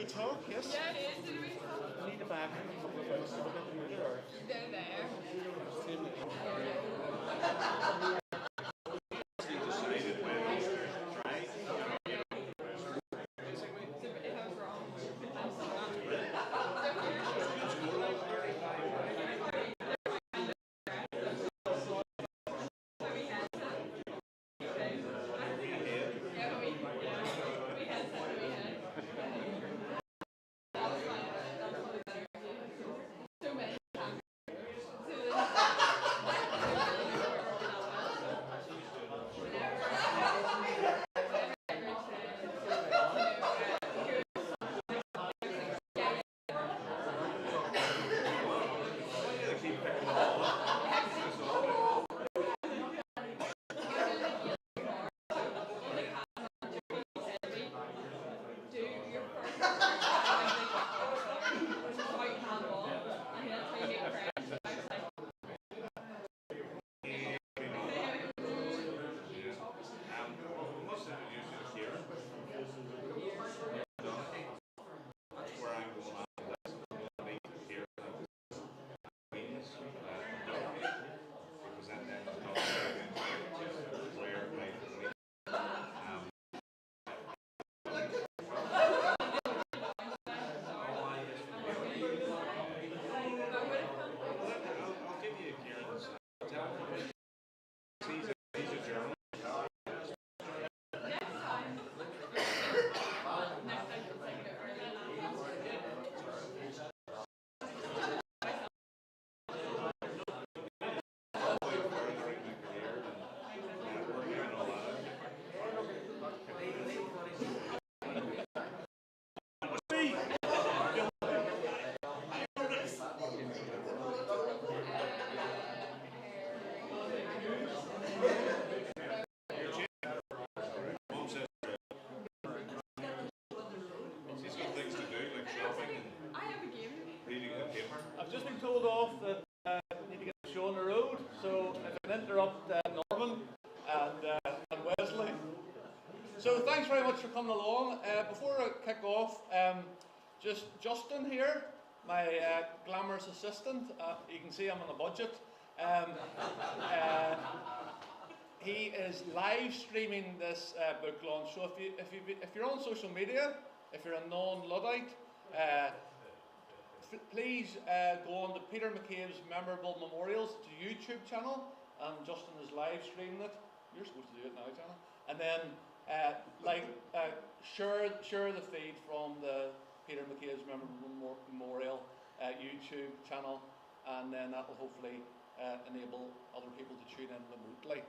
wee talk, yes? Yeah, it is. Did we talk? I need a bag a couple of hours to look at the meter, or They're there. If I was wrong, I'm I've just been told off that I need to get the show on the road, so if I can interrupt Norman and Wesley. So thanks very much for coming along. Before I kick off, just Justin here, my glamorous assistant. You can see I'm on a budget. He is live streaming this book launch. So if you're on social media, if you're a non-Luddite, please go on to Peter McCabe's Memorable Memorials YouTube channel, and Justin is live streaming it. You're supposed to do it now, Jana. And then share the feed from the Peter McCabe's Memorable Memorial YouTube channel, and then that will hopefully enable other people to tune in remotely.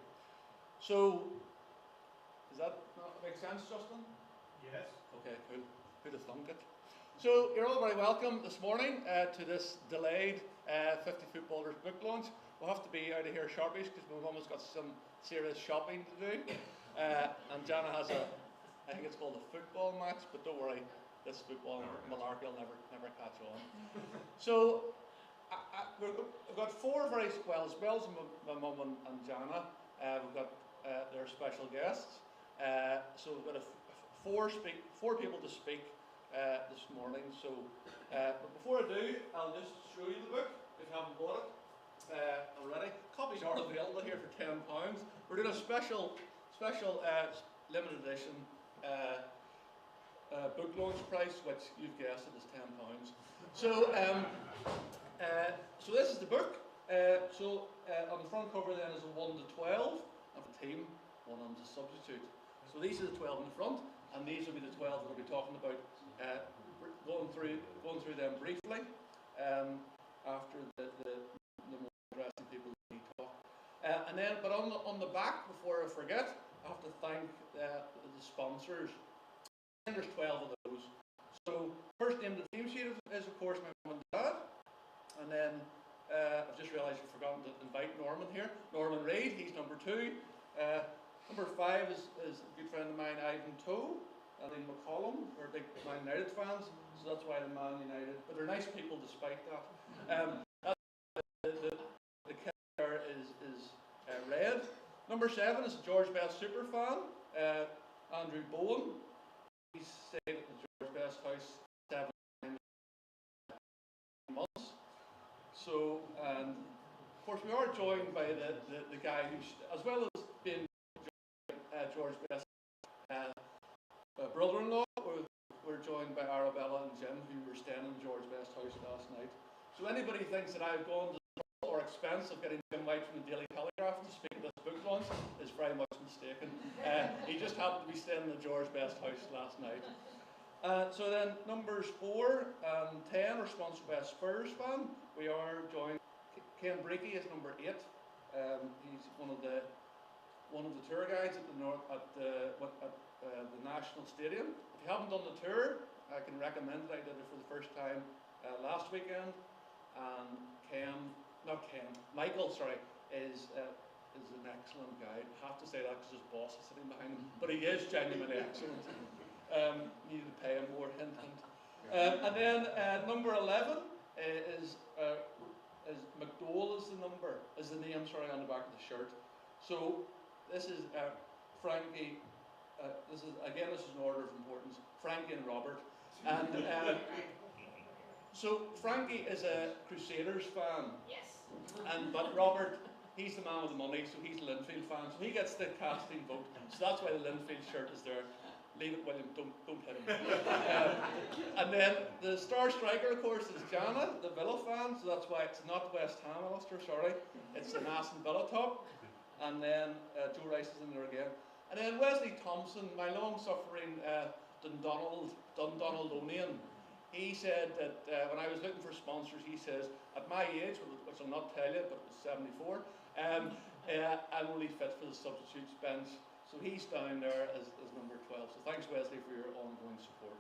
So, does that make sense, Justin? Yes. Okay, cool. Who'd have thunk it? So, you're all very welcome this morning to this delayed 50 Footballers book launch. We'll have to be out of here sharpish because we've almost got some serious shopping to do. And Jana has I think it's called a football match, but don't worry, this football malarkey will never catch on. So, we've got four very, well as my mum and Jana, we've got their special guests. So we've got four people to speak this morning. So, but before I do, I'll just show you the book if you haven't bought it already. Copies are available here for £10. We're doing a special limited edition book launch price, which you've guessed it is £10. So, so this is the book. On the front cover then is a 1 to 12 of a team, one on the substitute. So these are the 12 in the front, and these will be the 12 that we'll be talking about, going through them briefly after the more interesting people we talk. And then, but on the back, before I forget, I have to thank the sponsors. And there's 12 of those. So first name of the team sheet is of course my mum and dad, and then I've just realised I've forgotten to invite Norman here. Norman Reid, he's number 2. Number 5 is a good friend of mine, Ivan Toe, and then McCollum. We're big Man United fans, so that's why the Man United. But they're nice people despite that. The kid there is red. Number 7 is a George Best super fan, Andrew Bowen. He's stayed at the George Best house So, and of course, we are joined by the guy who's, as well as being George Best brother-in-law, we're joined by Arabella and Jim, who were staying in George Best's house last night. So anybody thinks that I've gone to the trouble or expense of getting Jim White from the Daily Telegraph to speak at this book launch is very much mistaken. He just happened to be staying in the George Best house last night. So then numbers 4 and 10 are sponsored by a Spurs fan. We are joined. Ken Breaky is number 8. He's one of the tour guides at the National Stadium. If you haven't done the tour, I can recommend it. I did it for the first time last weekend. And Michael, is an excellent guide. I have to say that because his boss is sitting behind him, but he is genuinely excellent. Needed to pay him more, hint, hint. And then number 11 is McDowell is the name, on the back of the shirt. So this is Frankie. This is in order of importance. Frankie and Robert. And so Frankie is a Crusaders fan. Yes. But Robert, he's the man with the money, so he's a Linfield fan. So he gets the casting vote. So that's why the Linfield shirt is there. Leave it, William. Don't hit him. And then the star striker, of course, is Jana, the Villa fan. So that's why it's not West Ham, Alistair. Sorry, it's an Aston Villa top. And then Joe Rice is in there again. And then Wesley Thompson, my long-suffering Dundonaldonian. He said that when I was looking for sponsors, he says, at my age, which I'll not tell you, but it was 74, I'm only fit for the substitutes bench. So he's down there as number 12. So thanks, Wesley, for your ongoing support.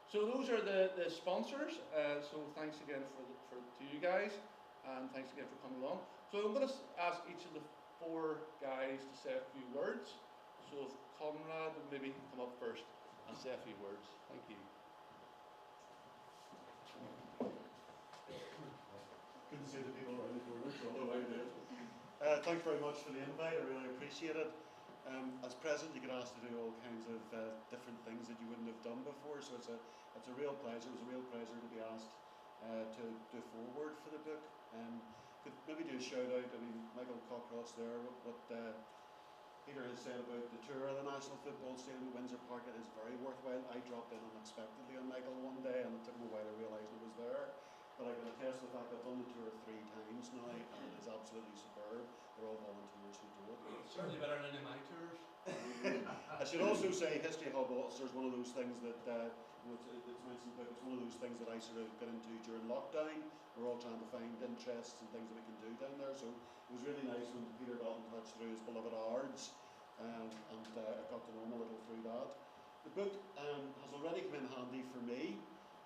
So those are the sponsors. So thanks again to you guys, and thanks again for coming along. So I'm going to ask each of the 4 guys to say a few words. So if Conrad would maybe come up first and say a few words. Thank you. Good to see the people around the corner, although I did. Thanks very much for the invite. I really appreciate it. As president, you get asked to do all kinds of different things that you wouldn't have done before, so it's a real pleasure. It was a real pleasure to be asked to do forward for the book. Could maybe do a shout out. I mean, Michael Cockross there. What Peter has said about the tour of the National Football Stadium at Windsor Park, it is very worthwhile. I dropped in unexpectedly on Michael one day, and it took me a while to realise it was there. But I can attest to the fact I've done the tour 3 times now, and it is absolutely superb. They're all volunteers who do it. Certainly better than any of my tours. I should also say History Hub Ulster is one of those things that, it's mentioned, but it's one of those things that I sort of got into during lockdown. We're all trying to find interests and things that we can do down there. So it was really nice when Peter got in touch through his beloved Ards, and I got to know him a little through that. The book has already come in handy for me.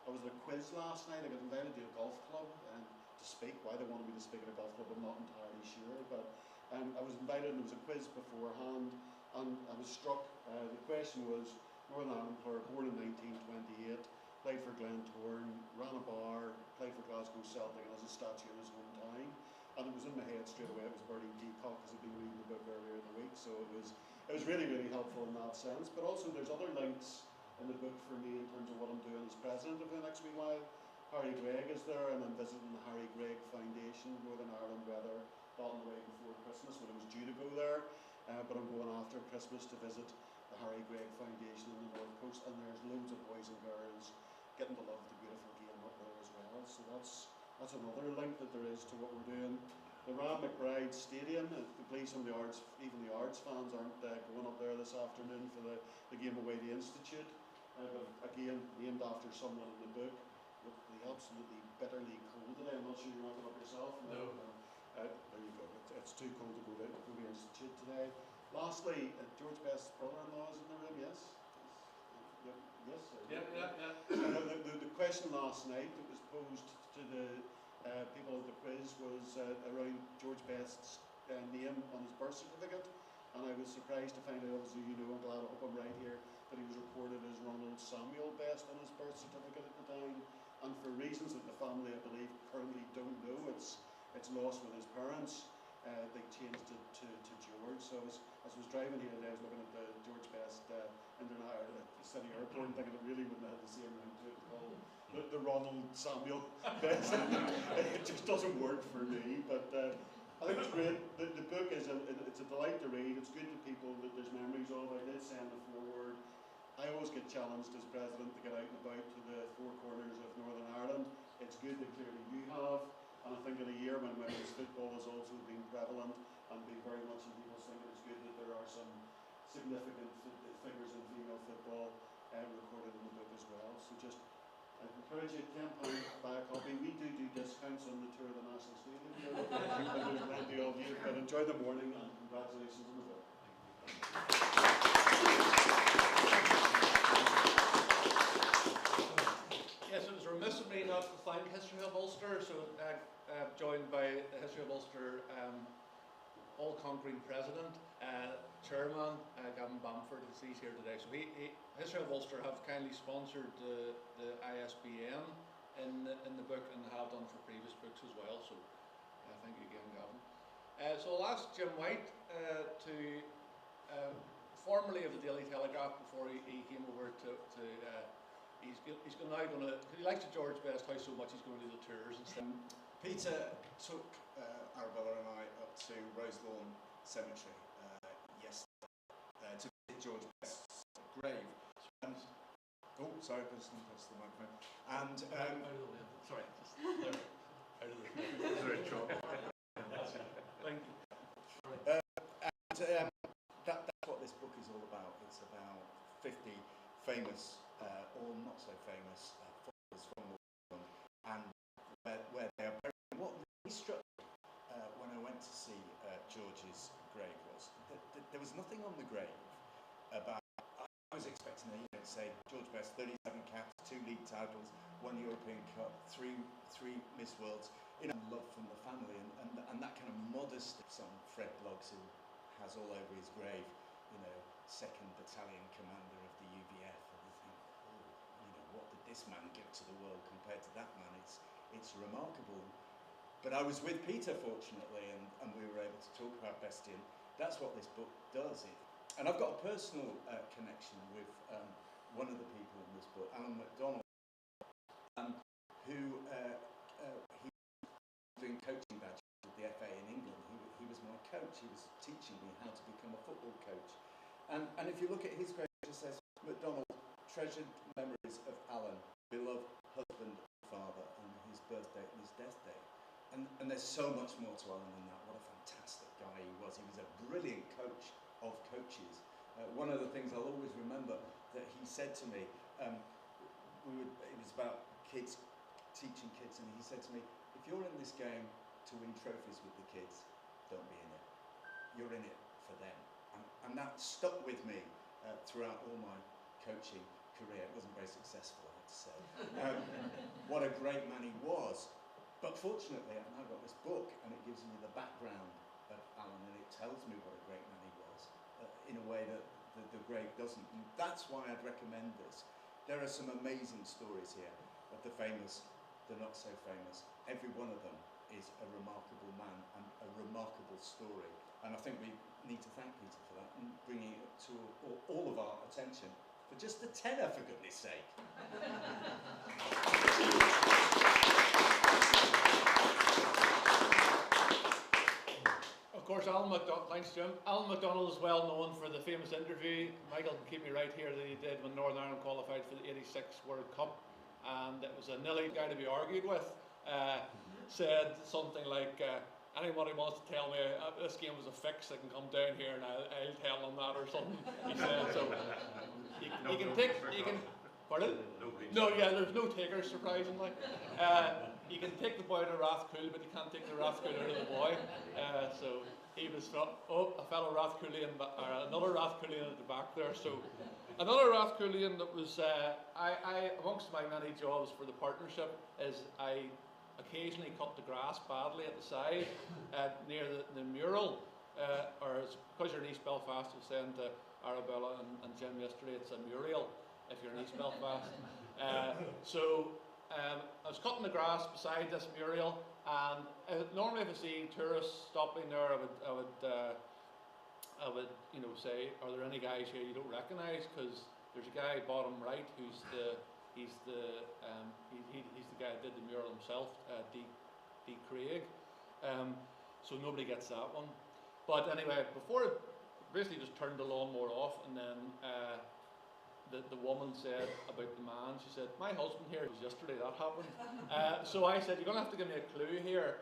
I was at a quiz last night. I got invited to a golf club to speak. Why they wanted me to speak at a golf club, I'm not entirely sure. But I was invited, and there was a quiz beforehand, and I was struck. The question was, Northern Ireland player, born in 1928, played for Glentoran, ran a bar, played for Glasgow Celtic, and has a statue in his hometown. And it was in my head straight away. It was Bertie Peacock, because I'd been reading the book earlier in the week. So it was really, really helpful in that sense. But also there's other links in the book for me in terms of what I'm doing as president over the next wee while. Harry Gregg is there, and I'm visiting the Harry Gregg Foundation, Northern Ireland weather, on the way before Christmas when I was due to go there. But I'm going after Christmas to visit the Harry Gregg Foundation on the North Coast, and there's loads of boys and girls getting to love the beautiful game up there as well. So that's another link that there is to what we're doing. The Ram McBride Stadium, the police and the Ards, even the Ards fans aren't going up there this afternoon for the game away to Institute. But again, named after someone in the book. With the absolutely bitterly cold today. I'm not sure you're not going up yourself. No. There you go. It's too cold to go to Institute today. Lastly, George Best's brother-in-law is in the room. Yes. Yes. Yeah. The question last night that was posed to the people at the quiz was around George Best's name on his birth certificate, and I was surprised to find out, obviously, I'm glad I hope I'm right here, that he was reported as Ronald Samuel Best on his birth certificate at the time, and for reasons that the family, I believe, currently don't know, it's lost with his parents. They changed it to George. So as I was driving here today, I was looking at the George Best City Airport and thinking it really wouldn't have the same ring to it. Called the Ronald Samuel best. It just doesn't work for me, but I think it's great. The book is it's a delight to read. It's good to people that there's memories of. I did say in the foreword, I always get challenged as president to get out and about to the four corners of Northern Ireland. It's good that clearly you have, and I think in a year when women's football has also been prevalent and been very much in people's thinking, it's good that there are some significant figures in female football recorded in the book as well. So just, I encourage you, £10 buy a copy. We do discounts on the tour of the National Stadium. There's plenty of you, but enjoy the morning and congratulations on the book. Yes, it was remiss of me not to thank History Hub Ulster, so joined by the History Hub Ulster all-conquering president, chairman, Gavin Bamford, he's here today. So History Hub Ulster have kindly sponsored the ISBN in the book and have done for previous books as well, so thank you again, Gavin. So I'll ask Jim White formerly of the Daily Telegraph before he came over to he's now going to, because he likes the George Best House so much, he's going to do the tours and stuff. Peter took Arabella and I up to Roselawn Cemetery yesterday to visit George Best's grave. And, oh, sorry, I pressed the microphone. And out of the way. Sorry, just there. Out of the way. Thank you. And that's what this book is all about. It's about 50 famous or not so famous footballers from the world and where they are buried. What really struck me when I went to see George's grave was that there was nothing on the grave about. I was expecting to say George Best, 37 caps, 2 league titles, 1 European Cup, 3 Miss Worlds. Love from the family and that kind of modesty. Some Fred Bloggs who has all over his grave, 2nd Battalion Commander of the UVF, and you think, what did this man give to the world compared to that man? It's remarkable. But I was with Peter, fortunately, and we were able to talk about Bestian. That's what this book does. And I've got a personal connection with one of the people in this book, Alan McDonald, who he was doing coaching badges with the FA in England. He was my coach. He was teaching me how to become a football coach. And if you look at his grave, it just says, McDonald, treasured memories of Alan, beloved husband and father, and his birthday and his death day. And there's so much more to Alan than that. What a fantastic guy he was. He was a brilliant coach of coaches. One of the things I'll always remember that he said to me, it was about kids, teaching kids, and he said to me, if you're in this game to win trophies with the kids, don't be in it. You're in it for them. And that stuck with me throughout all my coaching career. It wasn't very successful, I have to say. What a great man he was. But fortunately, I've now got this book, and it gives me the background of Alan, and it tells me what a great man he was in a way that the grave doesn't. And that's why I'd recommend this. There are some amazing stories here of the famous, the not so famous. Every one of them is a remarkable man and a remarkable story. And I think we need to thank Peter for that and bringing it to all of our attention for just a tenner, for goodness sake. Of course, Alan McDonald, thanks Jim. Alan McDonald is well known for the famous interview, Michael can keep me right here, that he did when Northern Ireland qualified for the '86 World Cup, and it was a nilly guy to be argued with. Said something like, anybody wants to tell me this game was a fix, they can come down here and I'll tell them that or something. He said, so you can take, pardon? No, yeah, there's no takers, surprisingly. You can take the boy to Rathcoole, but you can't take the Rathcoole out of the boy. So he was, a fellow Rathcoolean, another Rathcoolean at the back there. So another Rathcoolean that was, amongst my many jobs for the partnership is I occasionally cut the grass badly at the side near the mural, or because you're in East Belfast, I was saying to Arabella and Jim yesterday, it's a mural if you're in East Belfast. So I was cutting the grass beside this mural, and normally if I see tourists stopping there, I would say, are there any guys here you don't recognise? Because there's a guy bottom right who's the he's the guy that did the mural himself, D. Craig. So nobody gets that one. But anyway, before it basically just turned the lawnmower off, and then the woman said about the man, she said, my husband here, it was yesterday that happened. So I said, you're going to have to give me a clue here.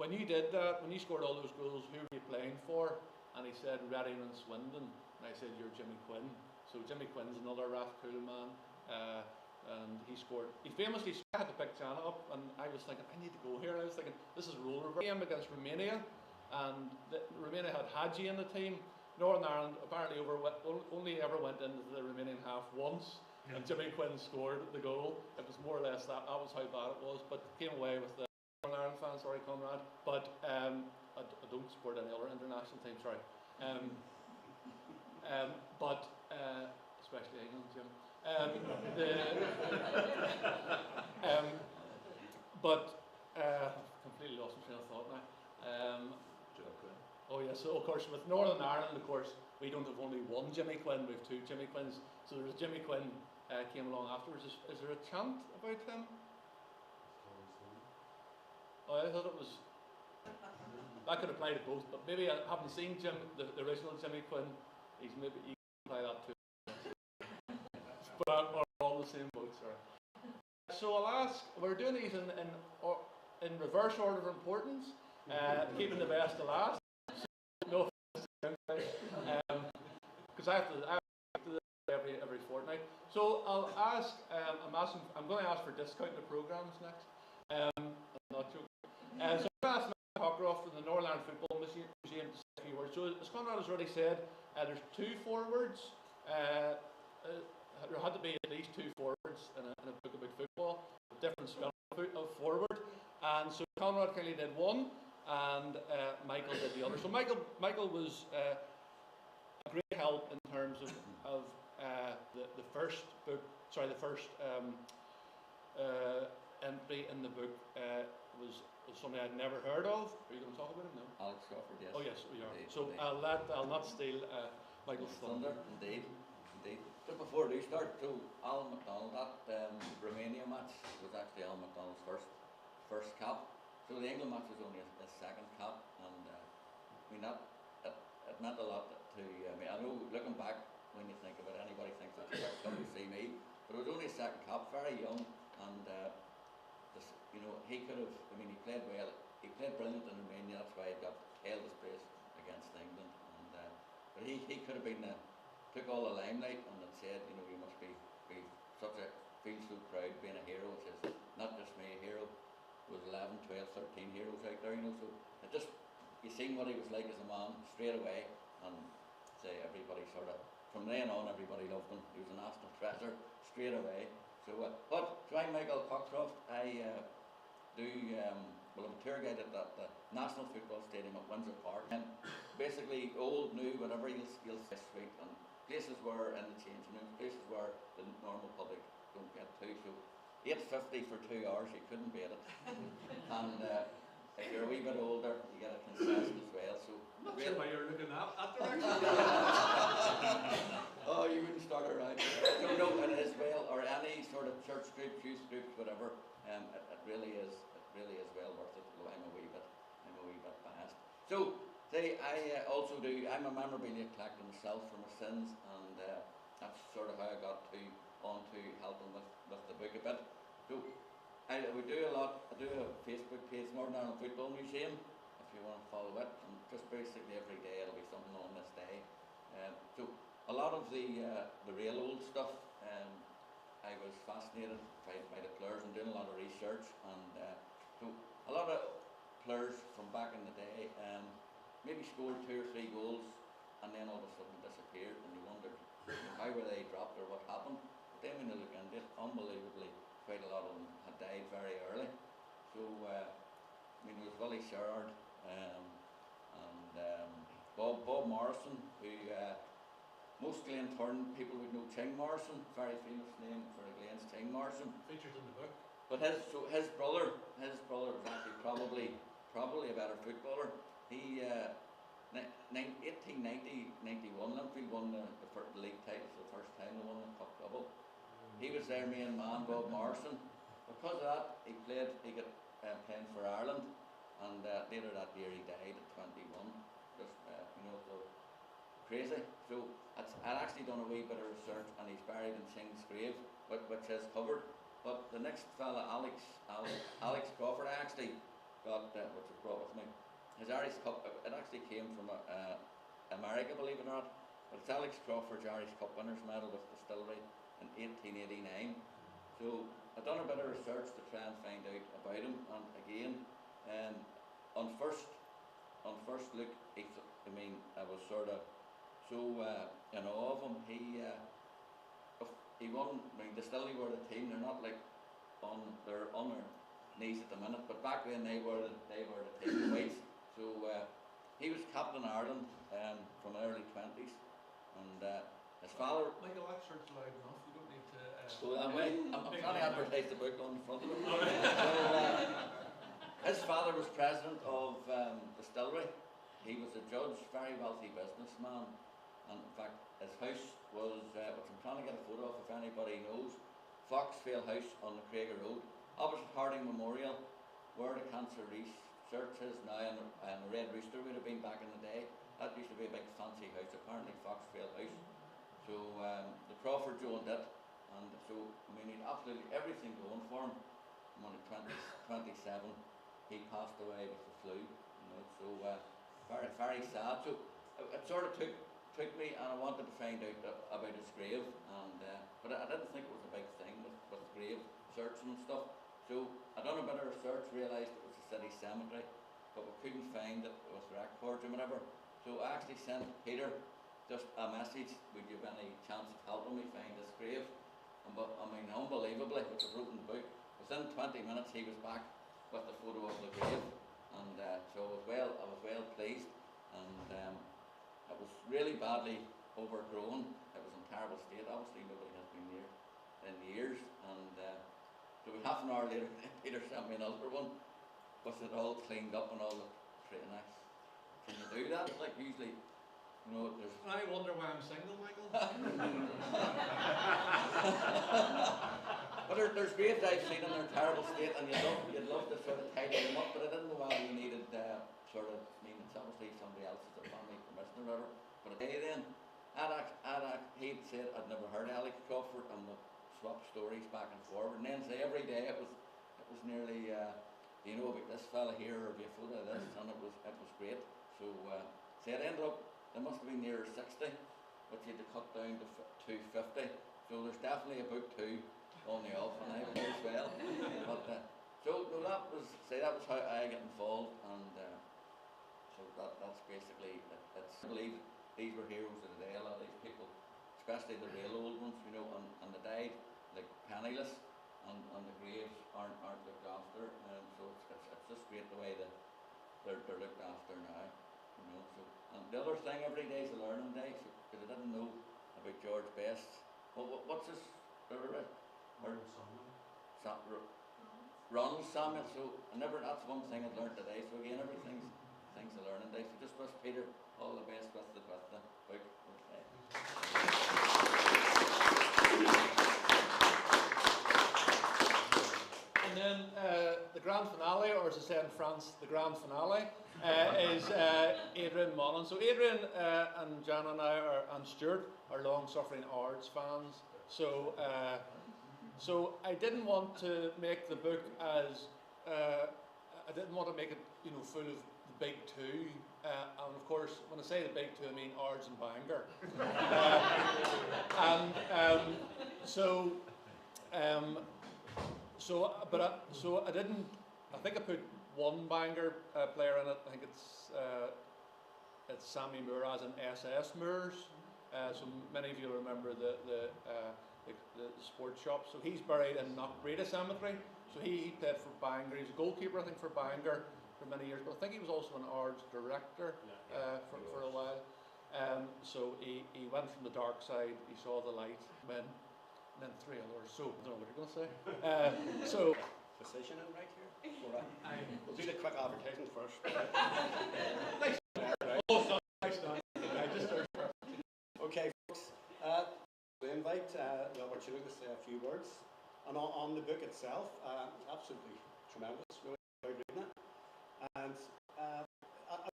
When you did that, when you scored all those goals, who were you playing for? And he said, Reading and Swindon. And I said, you're Jimmy Quinn. So Jimmy Quinn's another Raf cool man. And he scored. He famously had to pick Janet up, and I was thinking, I need to go here. And I was thinking, this is roll reverse game against Romania, and Romania had Hadji in the team. Northern Ireland apparently only ever went into the Romanian half once, and Jimmy Quinn scored the goal. It was more or less that was how bad it was, but came away with the Northern Ireland fans. Sorry, Conrad, but I don't support any other international team. Sorry, but especially England, Jim. Completely lost my train of thought now. Oh yeah, so of course with Northern Ireland, of course, we don't have only one Jimmy Quinn, we have two Jimmy Quinns. So there's a Jimmy Quinn came along afterwards. Is there a chant about him? Oh, I thought it was. That could apply to both, but maybe I haven't seen the original Jimmy Quinn. He's maybe you can apply that too. But we're all the same boat, sorry. So I'll ask. We're doing these in reverse order of importance, keeping the best to last. No, because I have to do this every fortnight. So I'll ask. I'm going to ask for discount the programs next. I'm not joking. So I'm going to ask Matt Cockcroft from the Northern Ireland Football Museum to say a few words. So as Conrad has already said, there's two forwards. There had to be at least two forwards in a book about football, with different spelling of forward. And so Conrad kindly did one, and Michael did the other. So Michael was a great help in terms of the first book. Sorry, the first entry in the book was something I'd never heard of. Are you going to talk about it now? Alex Crawford, yes. Oh yes, we are. Indeed, So indeed. I'll not steal Michael's thunder. Indeed. Just before we start, so Alan McDonald, that Romania match was actually Alan McDonald's first cap. So the England match was only his second cap, and I mean it meant a lot to me. I know looking back, when you think about it, anybody thinks that he's come to see me, but it was only his second cap, very young, and he could have. I mean, he played well. He played brilliant in Romania. That's why he held his place against England. And but he could have been took all the limelight and had said, you must be feel so proud being a hero, which is not just me. A hero was 11, 12, 13 heroes out there. So it just you seen what he was like as a man straight away, and say everybody sort of from then on everybody loved him. He was a national treasure straight away. So so I'm Michael Cockcroft. I I'm a tour guide at the National Football Stadium at Windsor Park. And basically, old, new, whatever you'll say, sweet, and places where in the changing room, places where the normal public don't get to. So 8.50 for 2 hours, you couldn't beat it. And if you're a wee bit older, you get a concession as well. So Not sure why you're looking that direction. Oh, you wouldn't start it right. No, and as well, or any sort of church group, youth group, whatever. It really is well worth it. Though I'm a wee bit biased. So, I also do. I'm a memorabilia collector myself for my sins, and that's sort of how I got onto helping with the book a bit. So, we do a lot. I do a Facebook page, Northern Ireland Football Museum, if you want to follow it. And just basically every day it'll be something on this day. So a lot of the real old stuff. I was fascinated by the players and doing a lot of research, and so a lot of players from back in the day maybe scored 2 or 3 goals and then all of a sudden disappeared, and you wondered how were they dropped or what happened. But then when you look into it, unbelievably quite a lot of them had died very early. So there was Willie Sherrard and Bob Morrison, who most Glentoran people would know. Ching Morrison, very famous name for the Glens, Ching Morrison. Features in the book. But his brother was actually probably a better footballer. He 1890-91 Linfield won the league title for the first time. was their main man, Bob Morrison. Because of that, he got playing for Ireland, and later that year he died at 21. Just, so crazy. So I'd actually done a wee bit of research, and he's buried in King's Grave, which is covered. But the next fella, Alex Crawford, I actually got, which was brought with me. His Irish Cup, it actually came from America, believe it or not. But it's Alex Crawford's Irish Cup winners medal with Distillery in 1889. So I've done a bit of research to try and find out about him, and again, on first look, I was sort of so in awe of him. He won. Distillery were the team. They're not like they're on their knees at the minute, but back then they were the team weights. So he was captain of Ireland from the early 20s, and his father. Michael, that shirt's loud enough. You don't need to. I'm trying to advertise the book on the front of it. His father was president of Distillery. He was a judge, very wealthy businessman, and in fact his house was, which I'm trying to get a photo of if anybody knows, Foxfield House on the Craiger Road, opposite Harding Memorial, where the cancer research is now, and the Red Rooster would have been back in the day. That used to be a big fancy house, apparently Foxfield House. So the Crawford owned it, and so he had absolutely everything going for him. And when he was 27, he passed away with the flu. So very, very sad. So it sort of took me, and I wanted to find out about his grave, and but I didn't think it was a big thing with grave searching and stuff. So I done a bit of research, realised it was a city cemetery, but we couldn't find it with records or whatever. So I actually sent Peter just a message, would you have any chance of helping me find this grave? But unbelievably, which I've written in the book, within 20 minutes he was back with the photo of the grave, and so I was well pleased, and it was really badly overgrown. It was in terrible state. Obviously nobody has been there in years, and so half an hour later Peter sent me another one with it all cleaned up and all the nice. Can you do that? Like usually, there's. I wonder why I'm single, Michael. But there's graves I've seen in their terrible state, and you'd love to sort of tidy them up, but I didn't know whether you needed it's obviously somebody else's or family permission or whatever. But then, he'd said I'd never heard of Alex Crawford, and we swapped stories back and forward, and then say every day it was nearly, do you know about this fella here, or be a photo of this, and it was great. So it ended up, there must have been near 60, but you had to cut down to 250. So there's definitely a book 2 on the off, and I would do as well. But so no, that was how I get involved, and so that's basically it. I believe these were heroes of the day. A lot of these people, especially the real old ones, and they died like penniless, and the graves aren't looked after, and so it's just great the way that they're looked after now. So, and the other thing, every day is a learning day. So because I didn't know about George Best. What's his? Ronald Samuel. So that's one thing I've learned today. So again, everything's a learning day. So just wish Peter all the best with the book. Okay. And then the grand finale, or as I say in France, the grand finale, is Adrian Mullen. So Adrian and Jan and I and Stuart are long-suffering Ards fans. So I didn't want to make the book as I didn't want to make it full of the big two. And of course, when I say the big two, I mean Ards and Bangor. So I didn't. I think I put one Bangor player in it. I think it's Sammy Moore as an SS Moores. So many of you remember the sports shop. So he's buried in Knockbreda Cemetery. So he played for Bangor. He was a goalkeeper, I think, for Bangor for many years. But I think he was also an Ards director for a while. So he went from the dark side. He saw the light. And then 3 others. So I don't know what you're going to say. So. Decision in right here? We'll do the quick advertising first. Okay, folks. invite, the opportunity to say a few words. And on the book itself, absolutely tremendous, really enjoyed reading it. And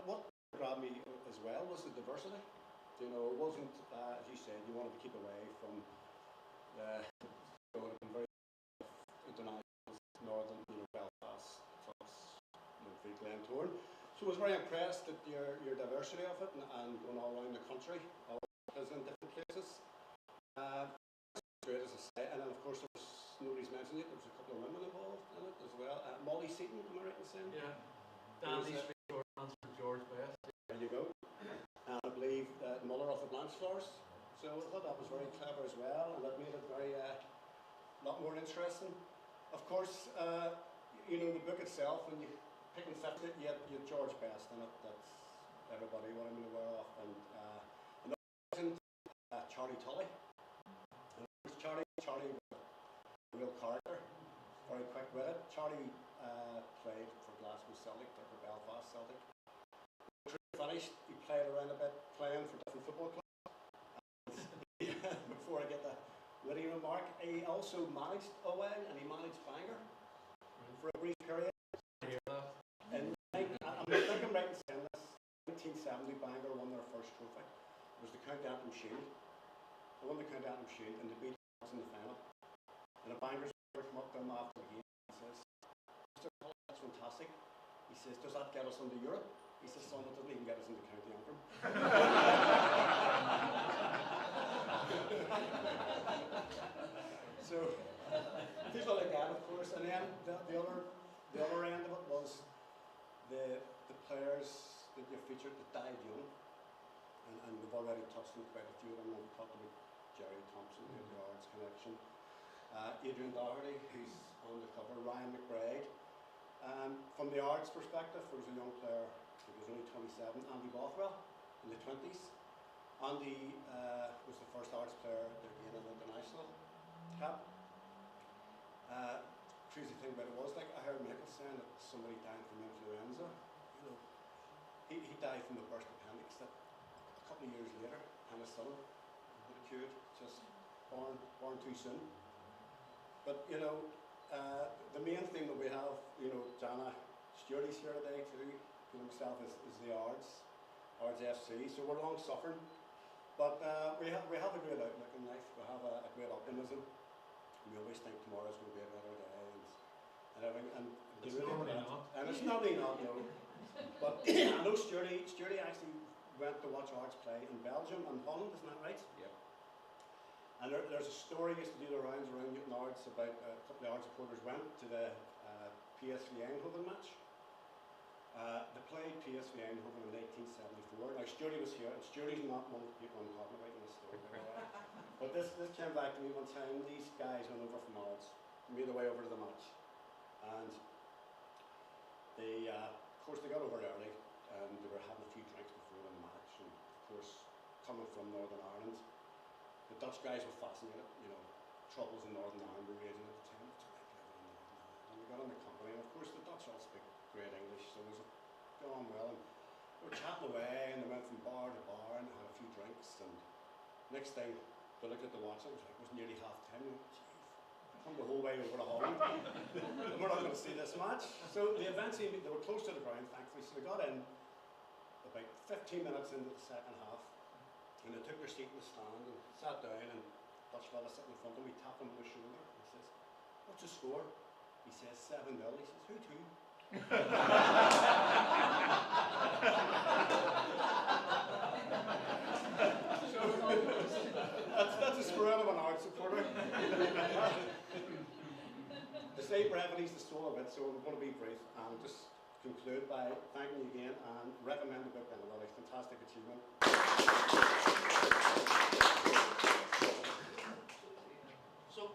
what grabbed me as well was the diversity. You know, it wasn't, as you said, you wanted to keep away from the very international northern, Belfast, plus, Glentoran. So I was very impressed at your diversity of it and going all around the country, all in different places. Great, as I say, and then of course nobody's mentioned it, there was a couple of women involved in it as well. Molly Seaton, am I right in saying? Yeah. Danny's short answer, George Best. There you go. And I believe Muller of the Blanchflowers. So I thought that was very clever as well, and that made it very lot more interesting. Of course, the book itself, when you pick and set it, you have George Best in it. That's everybody what I'm aware of, and Charlie Tully. Charlie was a real character, very quick-witted. Charlie played for Glasgow Celtic, or for Belfast Celtic. Finished, he played around a bit, playing for different football clubs. Before I get the witty remark, he also managed Owen and he managed Bangor for a brief period. And I'm thinking right in saying this, 1970 Bangor won their first trophy. It was the County Antrim Shield. They won the County Antrim Shield and they beat us in the final. And the Bangors come up to him after the game and says, Mr. Paul, that's fantastic. He says, does that get us into Europe? He says, son, it doesn't even get us into County Antrim. So, people like that, of course. And then the other end of it was the players that you featured that died young. And we've already touched on quite a few of them. We've talked about Jerry Thompson, the Ards connection. Adrian Doherty, who's on the cover, Ryan McBride. From the Ards perspective, there was a young player, he was only 27, Andy Bothwell, in the 20s. Andy was the first Ards player to gain an international cap. Crazy thing about it was, like I heard Michael saying that somebody died from influenza. He died from a burst appendix that a couple of years later, penicillin would have cured, just born too soon. But the main thing that we have, Jana Stewart's here today too, himself is the Ards FC. So we're long suffering, but we have a great outlook in life. We have a great optimism. We always think tomorrow's going to be a better day and everything. And it's normally not. And it's normally not, no. But I know Stewarty actually went to watch Ards play in Belgium and Holland, isn't that right? Yeah. And there's a story used to do the rounds around Newton Ards about a couple of Ards supporters went to the PSV Eindhoven match. They played PSV Eindhoven in 1874. Now Stewarty was here, and Stewarty's not one of the people I'm talking about in this story. But this came back to me one time. These guys went over from Ards, made their way over to the match, and they, of course, they got over early, and they were having a few drinks before the match. And of course, coming from Northern Ireland, the Dutch guys were fascinated. Troubles in Northern Ireland were raging at the time. And they got on the company, and of course, the Dutch all speak great English, so it was going on well. And they were chatting away, and they went from bar to bar, and they had a few drinks. And next thing, they looked at the watch, and it was nearly half time. Come the whole way over to Holland, and we're not going to see this match. So they were close to the ground, thankfully, so they got in about 15 minutes into the second half, and they took their seat in the stand and sat down, and Dutch fella sitting in front of me tapped him on the shoulder and says, "What's the score?" He says, 7-0. He says, "Who to?" That's the spirit of an Ards supporter. They say brevity's the soul of it, so I'm going to be brief and just conclude by thanking you again and recommend the book, anybody. Fantastic achievement. So,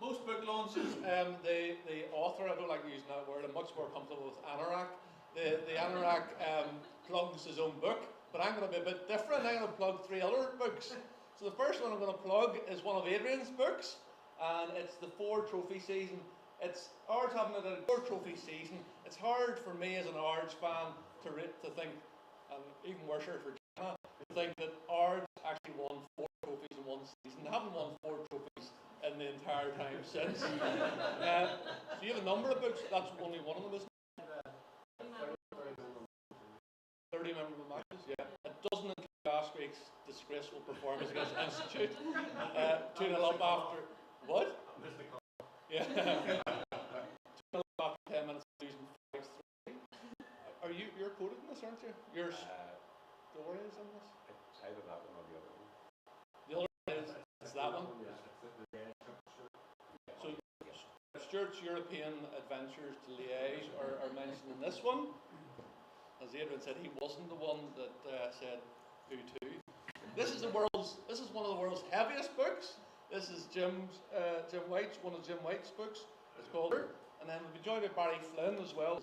most book launches, the author, I don't like using that word, I'm much more comfortable with anorak. The anorak plugs his own book, but I'm going to be a bit different. I'm going to plug 3 other books. So the first one I'm going to plug is one of Adrian's books, and it's the 4 trophy season. It's Ards having a 4 trophy season. It's hard for me as an Ards fan to think, and even worse for Jana, to think that Ards actually won 4 trophies in one season. They haven't won 4 trophies in the entire time since. So you have a number of books. That's only one of them, isn't it? 30 memorable matches. Yeah, it doesn't include last week's disgraceful performance against Institute. 2-0 up after what? Yeah. 2-0 up after 10 minutes losing 5-3. Are you're quoted in this, aren't you? Your story is in this. Either that one or the other one. The other one is it's that one. So Stuart's European adventures to Liège are mentioned in this one. As Adrian said, he wasn't the one that said who to. This is one of the world's heaviest books. This is Jim White's, one of Jim White's books. It's called, and then we'll be joined by Barry Flynn as well.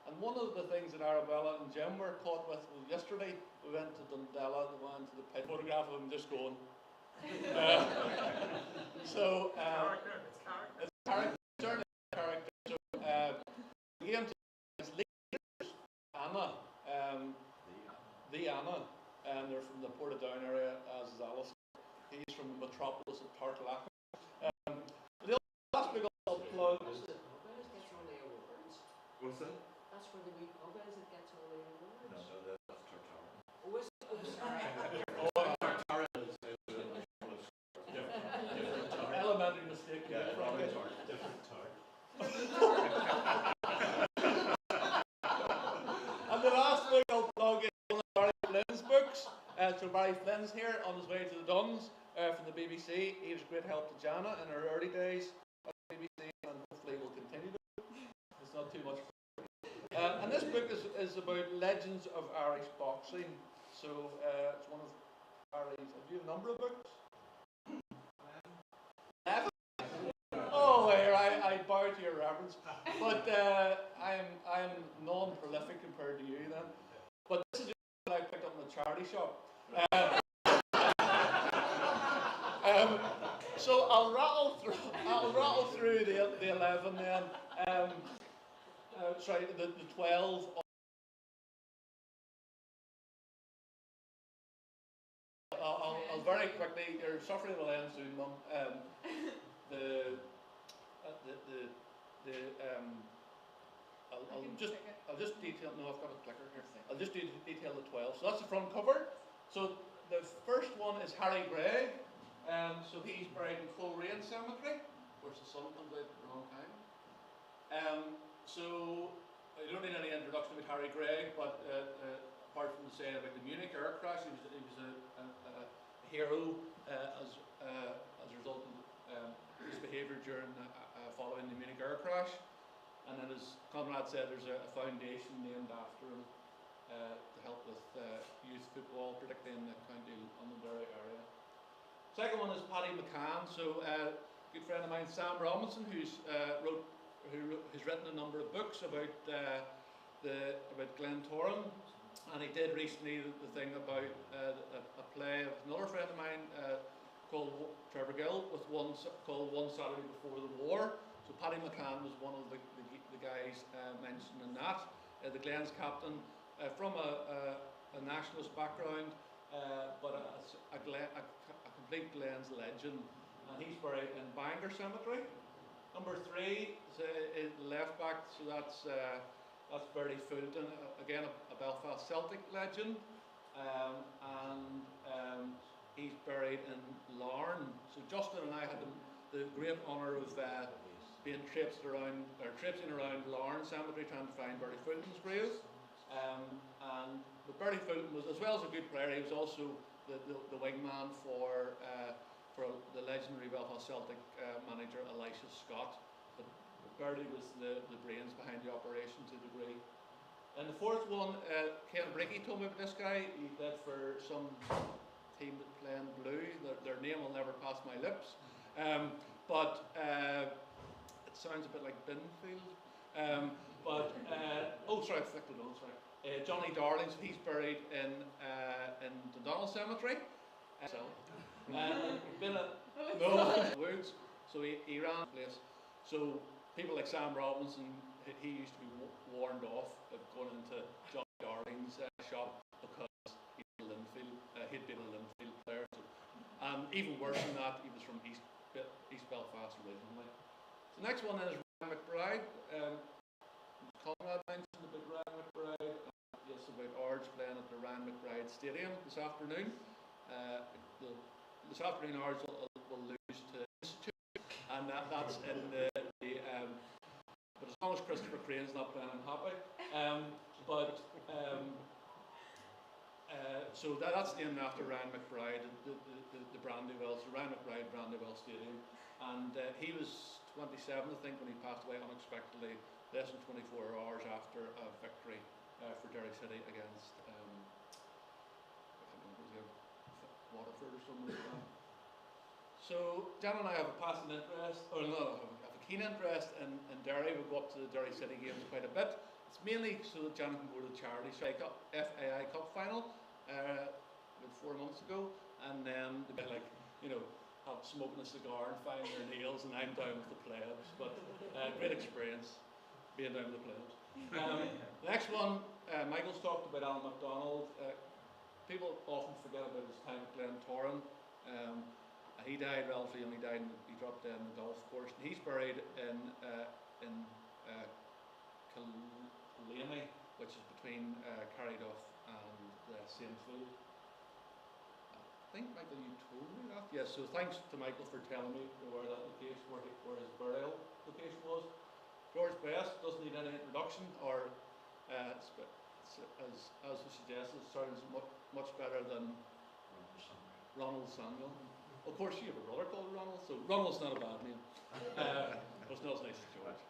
And one of the things that Arabella and Jim were caught with was yesterday we went to Dundela, we went to the pit, photograph of him just going. It's character. So the game is leaders, Anna, the Anna, and they're from the Portadown area, as is Alice. He's from the metropolis of Tartalac. The last big old plug. What's that? That's where the wee pub is that gets all the awards. No, that's Tartara. Oh, is it? Oh, sorry. Tartara is different. Elementary mistake. Yeah, Frankie. different tart. And the last book I'll plug is one of Barry Flynn's books. So Barry Flynn's here on his way to the Duns from the BBC. He was a great help to Jana in her early days at the BBC, and hopefully will continue to. It's not too much. And this book is about legends of Irish boxing. So it's one of Barry's. Have you a number of books? 11? Oh, here I bow to your reverence. But I'm non-prolific compared to you then. But this is just what I picked up in the charity shop. So I'll rattle through the 11 then. Sorry, the 12. I'll very quickly. You're suffering will end soon, Mum. I'll just detail. No, I've got a clicker here. I'll just detail the 12. So that's the front cover. So the first one is Harry Gray. So he's buried in Coleraine Cemetery. Of course, the sun comes out at the wrong time. So I don't need any introduction about Harry Gray, but apart from saying about the Munich air crash, he was a hero as a result of his behaviour during following the Munich air crash. And then, as Conrad said, there's a foundation named after him to help with youth football, particularly in the County Londonderry area. Second one is Paddy McCann. So a good friend of mine, Sam Robinson, who's written a number of books about Glentoran, and he did recently the thing about a play of another friend of mine called Trevor Gill, called One Saturday Before the War. So Paddy McCann was one of the guys mentioned in that. The Glens captain from a nationalist background, but a complete Glens legend, and he's buried in Bangor Cemetery. Number 3 is left back, so that's Bertie Fulton, again a Belfast Celtic legend, and he's buried in Larne. So Justin and I had the great honour of being traipsing around Larne Cemetery trying to find Bertie Fulton's grave. But Bertie Fulton was, as well as a good player, he was also the wingman for the legendary Belfast Celtic manager Elisha Scott. But Bertie was the brains behind the operation to a degree. And the fourth one, Ken Bricky told me about this guy. He played for some team that playing blue. Their name will never pass my lips. But it sounds a bit like Binfield. Flicked it on, sorry. Johnny Darling, so he's buried in Dundonald Cemetery. Woods. So he ran the place. So people like Sam Robinson, he used to be warned off of going into Johnny Darling's shop because he'd been a Linfield player. and even worse than that, he was from East Belfast originally. The next one is Ryan McBride. Conrad mentioned about Ryan McBride. Yes, about Ards playing at the Ryan McBride Stadium this afternoon. This afternoon, Ards will lose to Institute, and that's in the but as long as Christopher Crane's not playing, I'm happy. So that's named after Ryan McBride, the Brandywell, so Ryan McBride Brandywell Stadium, and he was 27, I think, when he passed away unexpectedly, less than 24 hours after a victory for Derry City against I can't remember his name, Waterford or something like that. So Jan and I have a passing interest, or no, have a keen interest in Derry. We go up to the Derry City games quite a bit. It's mainly so that Jan can go to the Charity FAI Cup final about 4 months ago, and then they like, have smoking a cigar and filing their nails, and I'm down with the plebs. But great experience being down with the plebs. The next one, Michael's talked about Alan MacDonald. People often forget about his time at Glentoran. He died relatively young. He dropped dead in the golf course. And he's buried in Killaney, which is between Carryduff and Saintfield. I think, Michael, you told me that. Yes, so thanks to Michael for telling me where that location, where his burial location was. George Best doesn't need any introduction, or as was suggested, it sounds much better than Ronald Samuel. Of course, you have a brother called Ronald, so Ronald's not a bad name. But it's not as nice as George.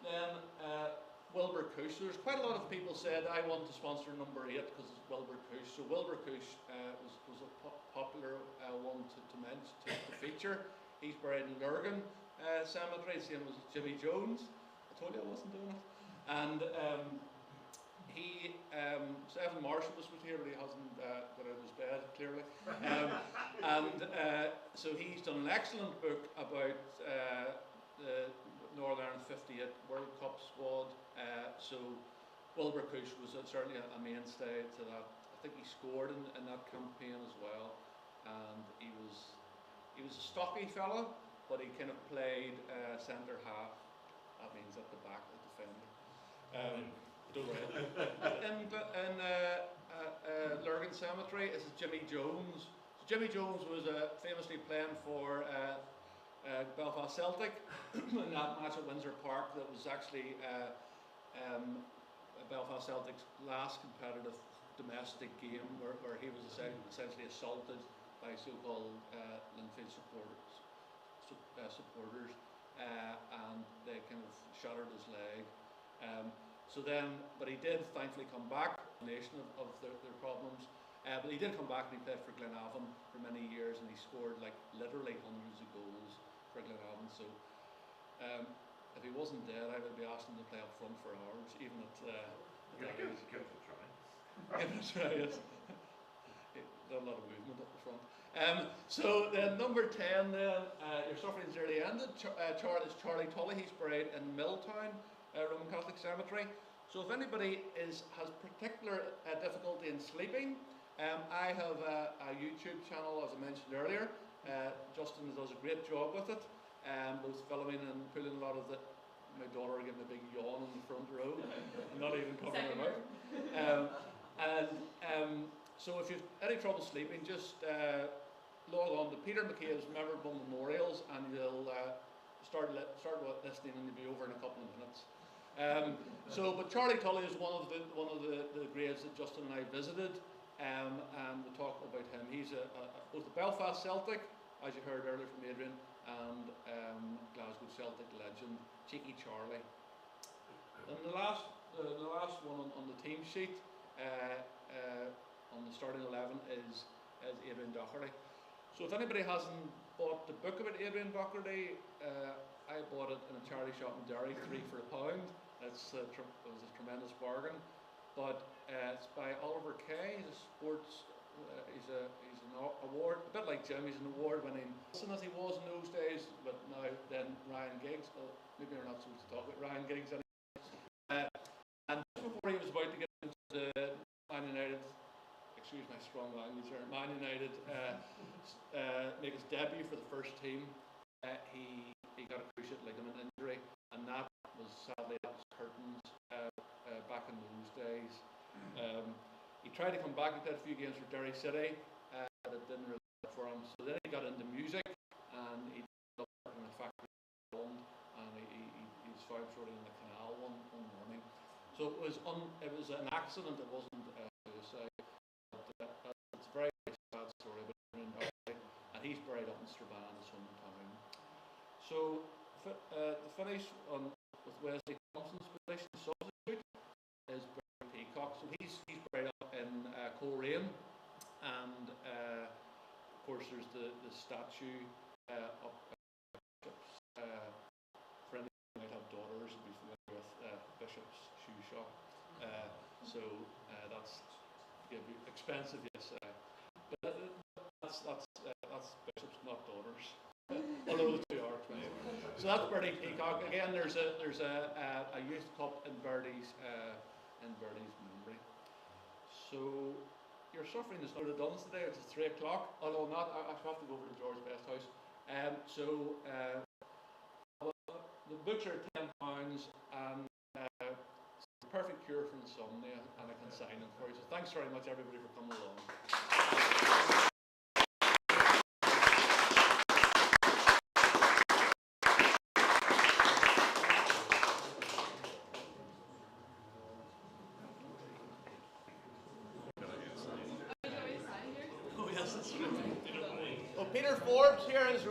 Then Wilbur Cush. There's quite a lot of people said, I want to sponsor number 8 because it's Wilbur Cush. So Wilbur Cush was a popular one to mention, to feature. He's buried in Lurgan Cemetery, same as Jimmy Jones. I told you I wasn't doing it. And Evan Marshall was with here, but he hasn't got out of his bed, clearly. So he's done an excellent book about the Northern Ireland 58 World Cup squad. So Wilbur Cush was certainly a mainstay to that. I think he scored in that campaign as well. And he was a stocky fella, but he kind of played centre half. That means at the back, the defender. Don't worry. In Lurgan Cemetery, this is Jimmy Jones. So Jimmy Jones was famously playing for Belfast Celtic in that match at Windsor Park. That was actually Belfast Celtic's last competitive domestic game, where he was essentially assaulted by so-called Linfield supporters, and they kind of shattered his leg. But he did thankfully come back, a nation of their problems. But he did come back and he played for Glenavon for many years, and he scored literally hundreds of goals for Glenavon. So if he wasn't dead, I would be asking him to play up front for hours, even at Give it a try. Give it a try, yes. Not a lot of movement up the front. So then number 10 then, your suffering's nearly ended. Is Charlie Tully. He's buried in Milltown Roman Catholic Cemetery. So if anybody has particular difficulty in sleeping, I have a YouTube channel, as I mentioned earlier. Justin does a great job with it, both filming and pulling a lot of the. My daughter giving a big yawn in the front row, not even covering her mouth. So if you've any trouble sleeping, just log on to Peter McCabe's Memorable Memorials, and you'll start listening, and you'll be over in a couple of minutes. But Charlie Tully is one of the graves that Justin and I visited, and we talked about him. He's both a Belfast Celtic, as you heard earlier from Adrian, and Glasgow Celtic legend, Cheeky Charlie. And the last one on the team sheet, on the starting 11 is Adrian Doherty. So if anybody hasn't bought the book about Adrian Doherty, I bought it in a charity shop in Derry, 3 for £1. It was a tremendous bargain. But it's by Oliver Kay. He's a sports. He's an award, a bit like Jim. He's an award-winning, as he was in those days. But now then Ryan Giggs. Well, maybe we're not supposed to talk about Ryan Giggs anymore. And just before he was about to get into Man United, excuse my strong language here, Man United make his debut for the first team. He got a cruciate ligament injury, and that was sadly that was curtains back in those days. He tried to come back. He played a few games for Derry City, but it didn't really work for him. So then he got into music, and he ended up working in a factory in Holland, and he was found floating in the canal one morning. So it was an accident. It wasn't suicide. But, it's a very sad story. But and he's buried up in Strabane, his hometown. So to finish on with Wesley Thompson's position substitute is Barry Peacock. So he's buried up in Coleraine, and of course there's the statue up Bishop's. For anyone who might have daughters, will be familiar with Bishop's shoe shop. So that's expensive, yes. But that's Bishop's, not daughters. Although the two are expensive. So that's Bertie Peacock. Again, there's a youth cup in Bertie's memory. So your suffering is not done today. It's 3 o'clock. Although not, I have to go over to George's Best House. The books are £10, and it's the perfect cure for insomnia, and I can sign them for you. So thanks very much, everybody, for coming along. Oh yes, that's right. Well, Peter Forbes here is.